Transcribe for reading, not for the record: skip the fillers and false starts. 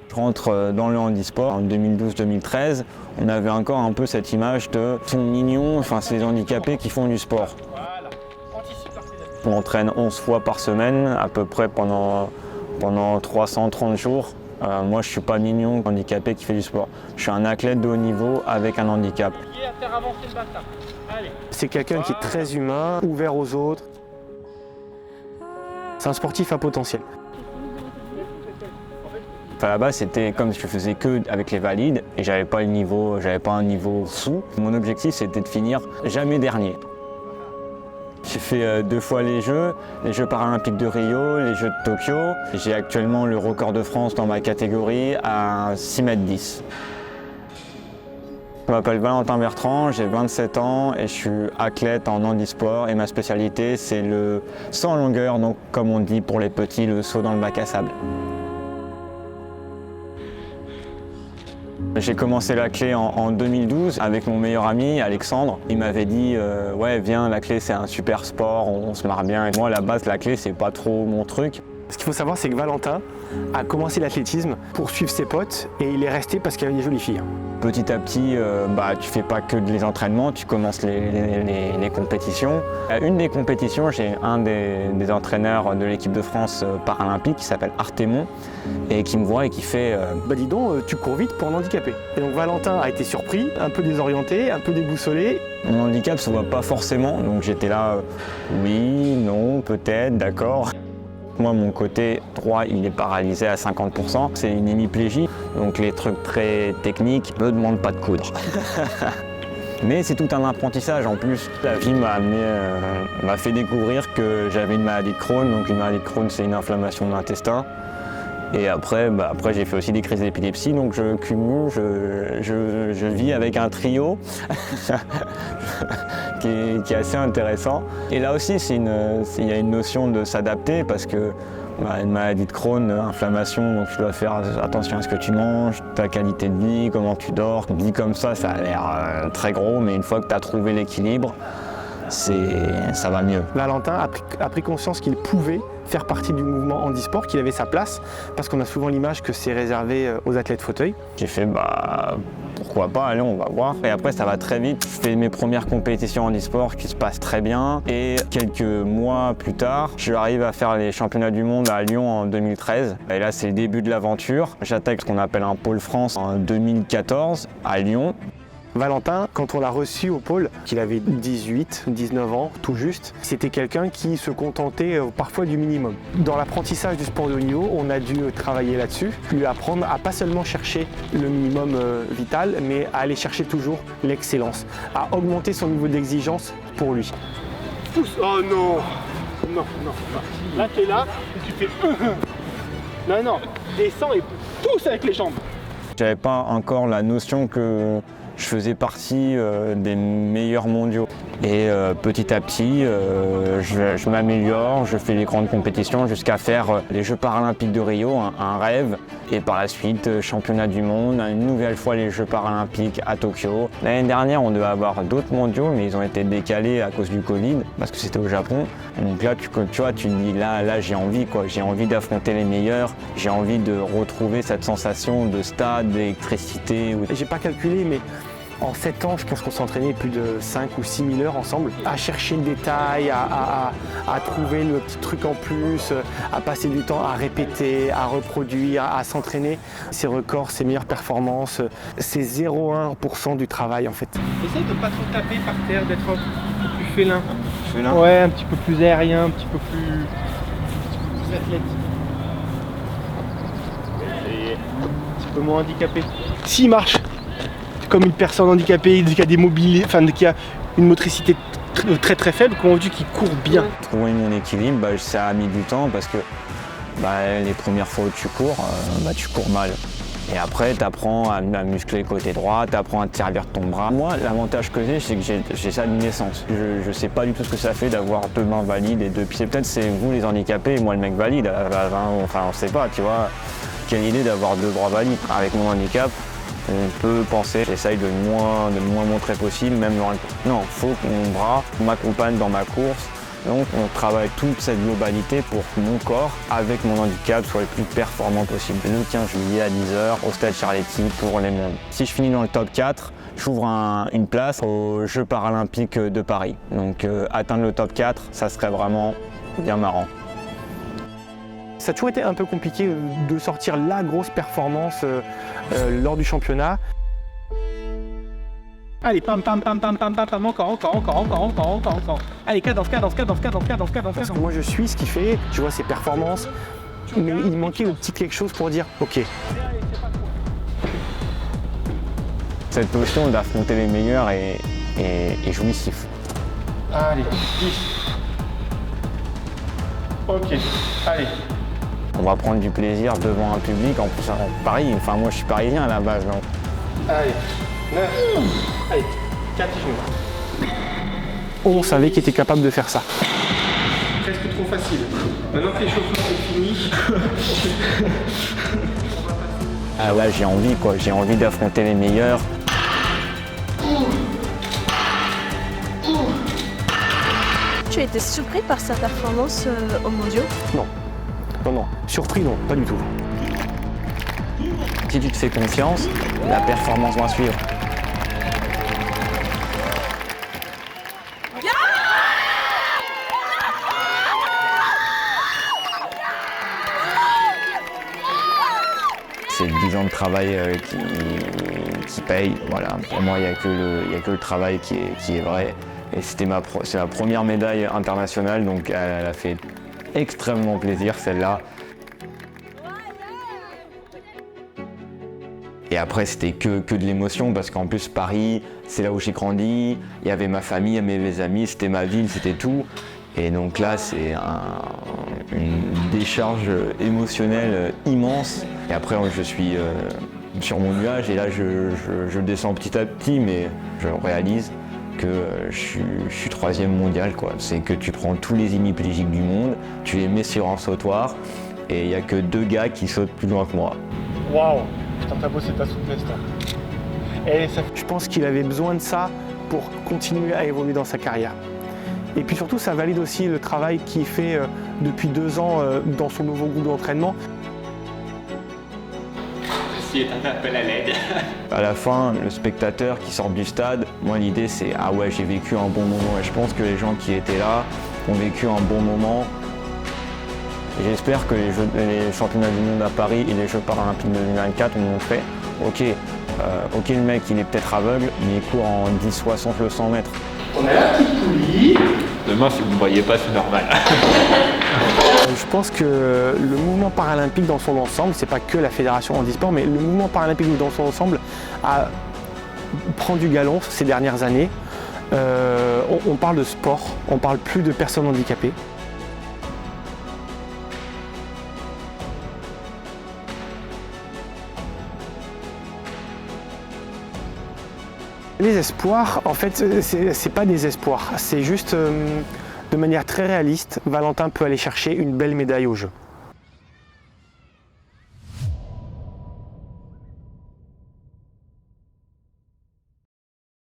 Je rentre dans le handisport en 2012-2013. On avait encore un peu cette image de « sont mignons », enfin c'est les handicapés qui font du sport. On entraîne 11 fois par semaine, à peu près pendant 330 jours. Moi, je ne suis pas mignon handicapé qui fait du sport. Je suis un athlète de haut niveau avec un handicap. C'est quelqu'un qui est très humain, ouvert aux autres. C'est un sportif à potentiel. Enfin, là-bas, c'était comme si je faisais que avec les valides et j'avais pas un niveau sous. Mon objectif, c'était de finir jamais dernier. J'ai fait 2 fois les Jeux paralympiques de Rio, les Jeux de Tokyo. J'ai actuellement le record de France dans ma catégorie à 6,10 m. Je m'appelle Valentin Bertrand, j'ai 27 ans et je suis athlète en handisport et ma spécialité c'est le saut en longueur, donc comme on dit pour les petits, le saut dans le bac à sable. J'ai commencé l'athlé en 2012 avec mon meilleur ami Alexandre. Il m'avait dit ouais viens, l'athlé c'est un super sport, on se marre bien. Et moi à la base l'athlé c'est pas trop mon truc. Ce qu'il faut savoir c'est que Valentin a commencé l'athlétisme pour suivre ses potes et il est resté parce qu'il y avait des jolies filles. Petit à petit, tu fais pas que les entraînements, tu commences les compétitions. À une des compétitions, j'ai un des entraîneurs de l'équipe de France paralympique qui s'appelle Artémon et qui me voit et qui fait dis donc, tu cours vite pour un handicapé. Et donc Valentin a été surpris, un peu désorienté, un peu déboussolé. Mon handicap se voit pas forcément, donc j'étais là, oui, non, peut-être, d'accord. Moi, mon côté droit, il est paralysé à 50%. C'est une hémiplégie, donc les trucs très techniques ne me demandent pas de coudre. Mais c'est tout un apprentissage en plus. La vie m'a fait découvrir que j'avais une maladie de Crohn. Donc une maladie de Crohn, c'est une inflammation de l'intestin. Et après, j'ai fait aussi des crises d'épilepsie, donc je cumule, je vis avec un trio qui est assez intéressant. Et là aussi, il y a une notion de s'adapter parce que une maladie de Crohn, inflammation, donc tu dois faire attention à ce que tu manges, ta qualité de vie, comment tu dors. Dit comme ça a l'air très gros, mais une fois que tu as trouvé l'équilibre, ça va mieux. Valentin a pris conscience qu'il pouvait faire partie du mouvement handisport, qu'il avait sa place, parce qu'on a souvent l'image que c'est réservé aux athlètes fauteuils. J'ai fait pourquoi pas, allez on va voir. Et après ça va très vite, je fais mes premières compétitions handisport qui se passent très bien. Et quelques mois plus tard, j'arrive à faire les championnats du monde à Lyon en 2013. Et là c'est le début de l'aventure. J'attaque ce qu'on appelle un pôle France en 2014 à Lyon. Valentin, quand on l'a reçu au pôle, qu'il avait 18, 19 ans, tout juste, c'était quelqu'un qui se contentait parfois du minimum. Dans l'apprentissage du sport de haut niveau, on a dû travailler là-dessus, lui apprendre à pas seulement chercher le minimum vital, mais à aller chercher toujours l'excellence, à augmenter son niveau d'exigence pour lui. Pousse. Oh non. Non. Là, tu es là, tu fais... Non, descends et pousse avec les jambes. J'avais pas encore la notion que je faisais partie des meilleurs mondiaux. Et petit à petit, je m'améliore, je fais les grandes compétitions jusqu'à faire les Jeux paralympiques de Rio, un rêve. Et par la suite, championnat du monde, une nouvelle fois les Jeux paralympiques à Tokyo. L'année dernière, on devait avoir d'autres mondiaux, mais ils ont été décalés à cause du Covid, parce que c'était au Japon. Donc là, tu vois, tu te dis, là j'ai envie, quoi. J'ai envie d'affronter les meilleurs, j'ai envie de retrouver cette sensation de stade, d'électricité. J'ai pas calculé, mais en 7 ans, je pense qu'on s'est entraîné plus de 5 ou 6 000 heures ensemble, à chercher le détail, à trouver le petit truc en plus, à passer du temps à répéter, à reproduire, à s'entraîner. Ses records, ses meilleures performances, c'est 0,1% du travail en fait. Essaye de ne pas trop taper par terre, d'être un peu plus félin. Félin ? Ouais, un petit peu plus aérien, un petit peu plus athlétique. Et un petit peu moins handicapé. S'il marche comme une personne handicapée, qui a des qui a une motricité très faible, comment veux-tu qu'il court bien? Trouver mon équilibre, ça a mis du temps parce que les premières fois où tu cours mal. Et après, tu apprends à muscler le côté droit, tu apprends à te servir de ton bras. Moi, l'avantage que j'ai, c'est que j'ai ça de naissance. Je sais pas du tout ce que ça fait d'avoir 2 mains valides et 2 pieds. Peut-être c'est vous les handicapés et moi le mec valide. Enfin, on sait pas, tu vois. Quelle idée d'avoir 2 bras valides. Avec mon handicap, on peut penser, j'essaye de le moins montrer possible, même non, faut que mon bras m'accompagne dans ma course Donc on travaille toute cette globalité pour que mon corps, avec mon handicap, soit le plus performant possible. Le 15 juillet à 10h au Stade Charletti pour les mondes. Si je finis dans le top 4, j'ouvre une place aux Jeux paralympiques de Paris. Donc atteindre le top 4, ça serait vraiment bien marrant. Ça a toujours été un peu compliqué de sortir la grosse performance lors du championnat. Allez, pam, pam, pam, pam, pam, pam, pam, encore. Allez, cadence. Parce que moi je suis ce qu'il fait, je vois ses performances, mais il manquait le petit quelque chose pour dire ok. Cette notion d'affronter les meilleurs est jouissif. Allez, 10. Ok, allez. On va prendre du plaisir devant un public, en plus à Paris, enfin moi je suis parisien à la base. Donc. Allez, 9. Allez, 4 genoux. On savait qu'il était capable de faire ça. Presque trop facile. Maintenant que l'échauffement est fini. Ah ouais, j'ai envie quoi, j'ai envie d'affronter les meilleurs. Tu as été surpris par sa performance aux mondiaux? Non. Surpris non, pas du tout. Si tu te fais confiance, la performance va suivre. C'est 10 ans de travail qui paye. Voilà. Pour moi, il n'y a que le travail qui est vrai. Et c'est la première médaille internationale, donc elle a fait extrêmement plaisir celle-là. Et après c'était que de l'émotion parce qu'en plus Paris, c'est là où j'ai grandi, il y avait ma famille, mes amis, c'était ma ville, c'était tout. Et donc là c'est une décharge émotionnelle immense. Et après je suis sur mon nuage et là je descends petit à petit, mais je réalise que je suis 3e mondial, quoi. C'est que tu prends tous les hémiplégiques du monde, tu les mets sur un sautoir et il n'y a que 2 gars qui sautent plus loin que moi. Waouh, putain t'as bossé ta souplesse toi. Et ça... Je pense qu'il avait besoin de ça pour continuer à évoluer dans sa carrière. Et puis surtout ça valide aussi le travail qu'il fait depuis 2 ans dans son nouveau groupe d'entraînement. Est un appel à l'aide. À la fin, le spectateur qui sort du stade, moi l'idée c'est ah ouais j'ai vécu un bon moment et je pense que les gens qui étaient là ont vécu un bon moment. Et j'espère que les championnats du monde à Paris et les Jeux paralympiques de 2024 ont montré ok le mec il est peut-être aveugle mais il court en 10-60 le 100 mètres. On a la petite poulie. Demain, si vous ne voyez pas, c'est normal. Je pense que le mouvement paralympique dans son ensemble, c'est pas que la fédération handisport, mais le mouvement paralympique dans son ensemble prend du galon ces dernières années. On parle de sport, on parle plus de personnes handicapées. Les espoirs, en fait, c'est pas des espoirs, c'est juste de manière très réaliste, Valentin peut aller chercher une belle médaille aux Jeux.